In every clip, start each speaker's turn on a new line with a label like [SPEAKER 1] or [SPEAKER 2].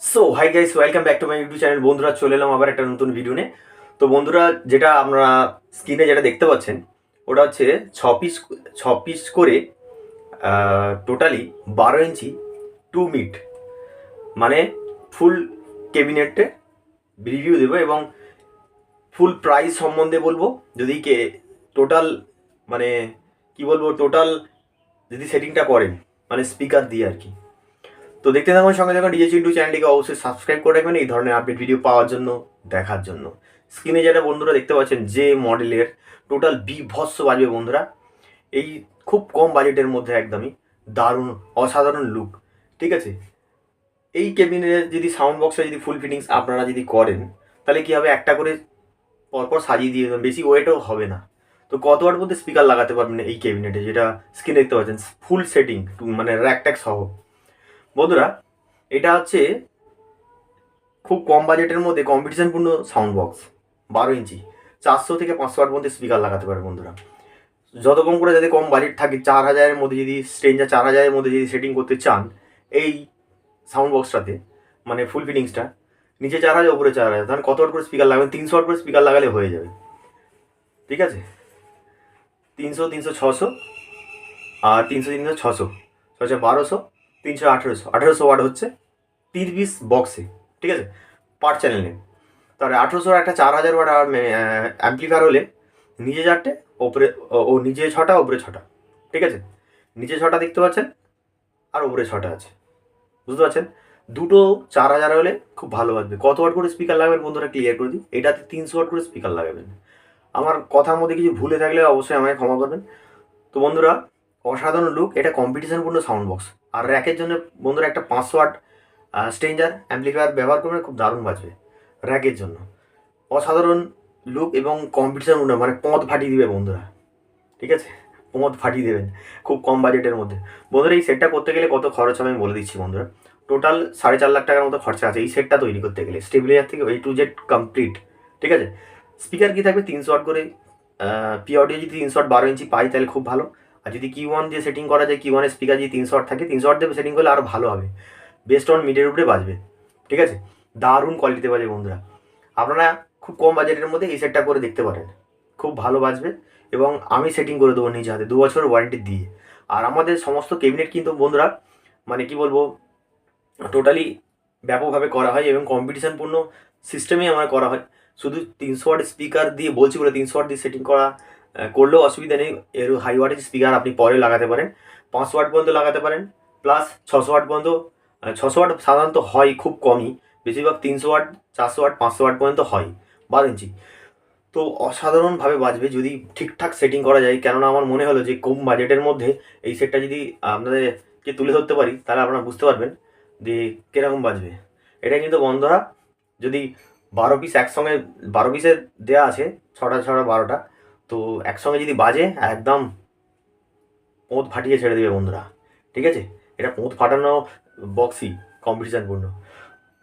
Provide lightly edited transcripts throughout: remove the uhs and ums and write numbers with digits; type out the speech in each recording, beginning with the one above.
[SPEAKER 1] So hi guys, welcome back to my YouTube channel. বন্ধুরা, চলে এলাম আবার একটা নতুন ভিডিও নিয়ে। তো বন্ধুরা, যেটা আপনারা স্ক্রিনে যেটা দেখতে পাচ্ছেন ওটা হচ্ছে ছ পিস করে টোটালি 12 ইঞ্চি 2 মিট, মানে ফুল ক্যাবিনেটে রিভিউ দেবো এবং ফুল প্রাইস সম্বন্ধে বলবো। যদি টোটাল মানে কি বলবো, টোটাল যদি সেটিংটা করেন মানে স্পিকার দিয়ে আর কি। তো দেখতে থাকুন, সঙ্গে থাকুন। ডিজে চিন্টু চ্যানেলটিকে অবশ্যই সাবস্ক্রাইব করে রাখবেন এই ধরনের আপডেট ভিডিও পাওয়ার জন্য, দেখার জন্য। স্ক্রিনে যেটা বন্ধুরা দেখতে পাচ্ছেন যে মডেলের টোটাল বিভৎস বাজবে বন্ধুরা, এই খুব কম বাজেটের মধ্যে একদমই দারুণ অসাধারণ লুক। ঠিক আছে, এই কেবিনের যদি সাউন্ড বক্সে যদি ফুল ফিটিংস আপনারা যদি করেন তাহলে কী হবে, একটা করে পরপর সাজিয়ে দিয়ে দেবেন, বেশি ওয়েটও হবে না। তো কত ওয়াট মধ্যে স্পিকার লাগাতে পারবেন এই ক্যাবিনেটে, যেটা স্ক্রিনে দেখতে পাচ্ছেন ফুল সেটিং মানে র্যাক ট্যাক সহ। বন্ধুরা, এটা হচ্ছে খুব কম বাজেটের মধ্যে কম্পিটিশনপূর্ণ সাউন্ড বক্স। 12 ইঞ্চি 400 থেকে 500 ওয়াট মধ্যে স্পিকার লাগাতে পারে বন্ধুরা। যত কম করে যদি কম বাজেট থাকে, 4000-এর মধ্যে যদি স্ট্রেঞ্জার 4000-এর মধ্যে যদি সেটিং করতে চান এই সাউন্ড বক্সটাতে, মানে ফুল ফিটিংসটা, নিচে 4000 উপরে 4000, তাহলে কত ওয়াট করে স্পিকার লাগাবেন? 300 ওয়াট করে স্পিকার লাগালে হয়ে যাবে। ঠিক আছে, 300 300 600, আর 300 300 600, 600 1200, 300 1800 ওয়াট হচ্ছে 3 পিস বক্সে। ঠিক আছে, পার চ্যানেলে। তাহলে 1800 একটা 4000 ওয়াট অ্যাম্পলিফায়ার হলে নিচে 4টে, ওপরে নিচে 6টা, ওপরে 6টা। ঠিক আছে, নিচে 6টা দেখতে পাচ্ছেন আর ওপরে 6টা আছে, বুঝতে পারছেন? দুটো 4000 হলে খুব ভালো বাজবে। কত ওয়াট করে স্পিকার লাগাবেন বন্ধুরা ক্লিয়ার করে দিই। এটাতে 300 ওয়াট করে স্পিকার লাগাবেন। আমার কথার মধ্যে কিছু ভুলে থাকলে অবশ্যই আমাকে ক্ষমা করবেন। তো বন্ধুরা, অসাধারণ লুক, এটা কম্পিটিশনপূর্ণ সাউন্ড বক্স। আর র্যাকের জন্য বন্ধুরা একটা 500 ওয়াট স্ট্রেঞ্জার অ্যাম্পলিফায়ার ব্যবহার করবেন, খুব দারুণ বাজবে র্যাকের জন্য। অসাধারণ লুক এবং কম্পিটিশন মানে পথ ফাটিয়ে দিবে বন্ধুরা। ঠিক আছে, পথ ফাটিয়ে দেবেন খুব কম বাজেটের মধ্যে। বন্ধুরা, এই সেটটা করতে গেলে কত খরচ হবে আমি বলে দিচ্ছি বন্ধুরা। টোটাল 4.5 লাখ টাকার মতো খরচা আছে এই সেটটা তৈরি করতে গেলে, স্টেবিলাইজার থেকে A to Z কমপ্লিট। ঠিক আছে, স্পিকার কি থাকবে 300 ওয়াট করে। পি অডিও যদি 300 ওয়াট 12 ইঞ্চি পাই তাহলে খুব ভালো। আর যদি Q1 দিয়ে সেটিং করা যায়, Q1 এর স্পিকার যদি 300 ওয়াট থাকে, 300 ওয়াট দিয়ে সেটিং করলে আরও ভালো হবে। বেস্ট অন মিডের উপরে বাজবে। ঠিক আছে, দারুণ কোয়ালিটিতে বাজবে বন্ধুরা। আপনারা খুব কম বাজেটের মধ্যে এই সেটটা করে দেখতে পারেন, খুব ভালো বাজবে। এবং আমি সেটিং করে দেবো নিজে হাতে 2 বছরের ওয়ারেন্টি দিয়ে। আর আমাদের সমস্ত ক্যাবিনেট কিন্তু বন্ধুরা মানে কি বলবো, টোটালি ব্যাপকভাবে করা হয় এবং কম্পিটিশনপূর্ণ সিস্টেমেই আমার করা হয়। শুধু 300 ওয়াট স্পিকার দিয়ে বলছি বলে 300 ওয়াট দিয়ে সেটিং করলেও অসুবিধা নেই। এর হাই ওয়াটের স্পিকার আপনি পরে লাগাতে পারেন, 500 ওয়াট পর্যন্ত লাগাতে পারেন, প্লাস 600 ওয়াট পর্যন্ত। 600 ওয়াট সাধারণত হয় খুব কমই, বেশিরভাগ 300 ওয়াট 400 ওয়াট 500 ওয়াট পর্যন্ত হয় 12 ইঞ্চি। তো অসাধারণভাবে বাজবে যদি ঠিকঠাক সেটিং করা যায়। কেননা আমার মনে হলো যে কম বাজেটের মধ্যে এই সেটটা যদি আপনাদেরকে তুলে ধরতে পারি তাহলে আপনারা বুঝতে পারবেন যে কীরকম বাজবে। এটা কিন্তু বন্ধুরা যদি 12 পিস একসঙ্গে, 12 পিসের দেওয়া আছে, 6টা 6টা 12টা, তো একসঙ্গে যদি বাজে একদম পোঁত ফাটিয়ে ছেড়ে দেবে বন্ধুরা। ঠিক আছে, এটা পোঁত ফাটানো বক্সই কম্পিটিশানপূর্ণ।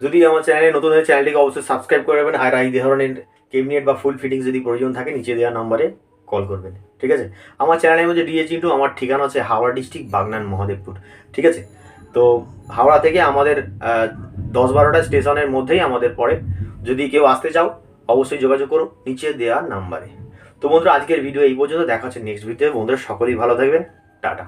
[SPEAKER 1] যদি আমার চ্যানেলে নতুন হয়ে চ্যানেলটিকে অবশ্যই সাবস্ক্রাইব করে রাখবেন। আর এই ধরনের ক্যাবিনেট বা ফুল ফিটিংস যদি প্রয়োজন থাকে নিচে দেওয়া নাম্বারে কল করবেন। ঠিক আছে, আমার চ্যানেলের মধ্যে ডিজে চিন্টু, আমার ঠিকানা আছে হাওড়া ডিস্ট্রিক্ট, বাগনান, মহাদেবপুর। ঠিক আছে, তো হাওড়া থেকে আমাদের 10-12টা স্টেশনের মধ্যেই আমাদের পড়ে। যদি কেউ আসতে চাও অবশ্যই যোগাযোগ করো নিচে দেওয়া নাম্বারে। তো বন্ধুরা, আজকের ভিডিও এই পর্যন্ত, দেখা হচ্ছে নেক্সট ভিডিওতে। বন্ধুরা সকলেই ভালো থাকবেন, টাটা।